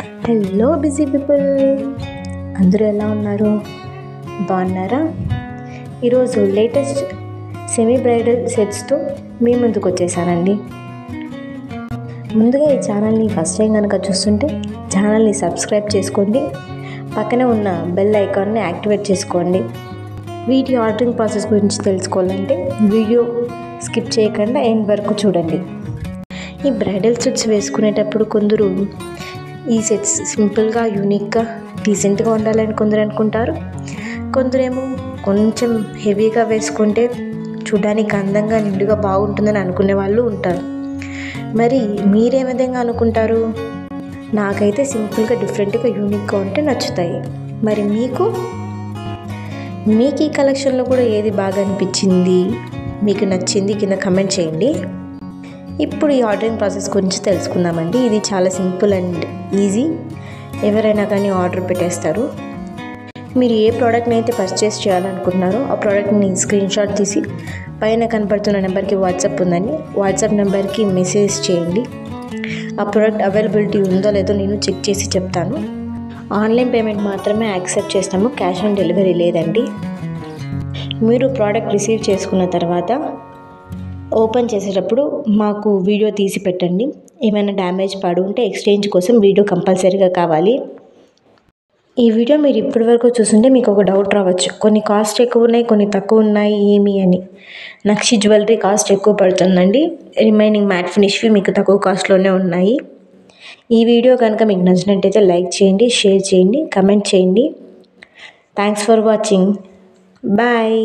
Hello busy people, అందరూ ఎలా ఉన్నారు? బాగున్నారా? ఈరోజు లేటెస్ట్ సెమీ బ్రైడల్ సెట్స్తో మీ ముందుకు వచ్చేసానండి. ముందుగా ఈ ఛానల్ని ఫస్ట్ టైం కనుక చూస్తుంటే ఛానల్ని సబ్స్క్రైబ్ చేసుకోండి, పక్కనే ఉన్న బెల్ ఐకాన్ని యాక్టివేట్ చేసుకోండి. వీటి ఆర్డరింగ్ ప్రాసెస్ గురించి తెలుసుకోవాలంటే వీడియో స్కిప్ చేయకుండా ఎండ్ వరకు చూడండి. ఈ బ్రైడల్ సెట్స్ వేసుకునేటప్పుడు కొందరు ఈ సెట్స్ సింపుల్గా, యూనిక్గా, డీసెంట్గా ఉండాలని కొందరు అనుకుంటారు. కొందరేమో కొంచెం హెవీగా వేసుకుంటే చూడడానికి అందంగా, నిండుగా బాగుంటుందని అనుకునే వాళ్ళు ఉంటారు. మరి మీరే విధంగా అనుకుంటారు? నాకైతే సింపుల్గా, డిఫరెంట్గా, యూనిక్గా ఉంటే నచ్చుతాయి. మరి మీకు ఈ కలెక్షన్లో కూడా ఏది బాగా అనిపించింది, మీకు నచ్చింది కింద కమెంట్ చేయండి. ఇప్పుడు ఈ ఆర్డరింగ్ ప్రాసెస్ గురించి తెలుసుకుందామండి. ఇది చాలా సింపుల్ అండ్ ఈజీ. ఎవరైనా కానీ ఆర్డర్ పెట్టేస్తారు. మీరు ఏ ప్రోడక్ట్ని అయితే పర్చేస్ చేయాలనుకుంటున్నారో ఆ ప్రోడక్ట్ని స్క్రీన్ షాట్ తీసి పైన కనపడుతున్న నెంబర్కి వాట్సాప్ ఉందండి, వాట్సాప్ నెంబర్కి మెసేజ్ చేయండి. ఆ ప్రోడక్ట్ అవైలబిలిటీ ఉందో లేదో నేను చెక్ చేసి చెప్తాను. ఆన్లైన్ పేమెంట్ మాత్రమే యాక్సెప్ట్ చేస్తాము, క్యాష్ ఆన్ డెలివరీ లేదండి. మీరు ప్రోడక్ట్ రిసీవ్ చేసుకున్న తర్వాత ఓపెన్ చేసేటప్పుడు మాకు వీడియో తీసి పెట్టండి. ఏమైనా డ్యామేజ్ పడి ఉంటే ఎక్స్చేంజ్ కోసం వీడియో కంపల్సరీగా కావాలి. ఈ వీడియో మీరు ఇప్పటి వరకు చూస్తుంటే మీకు ఒక డౌట్ రావచ్చు, కొన్ని కాస్ట్ ఎక్కువ ఉన్నాయి, కొన్ని తక్కువ ఉన్నాయి ఏమి అని. నక్షి జ్యువెలరీ కాస్ట్ ఎక్కువ పడుతుందండి, రిమైనింగ్ మ్యాట్ ఫినిష్వి మీకు తక్కువ కాస్ట్లోనే ఉన్నాయి. ఈ వీడియో కనుక మీకు నచ్చినట్టయితే లైక్ చేయండి, షేర్ చేయండి, కమెంట్ చేయండి. Thanks for watching. బాయ్.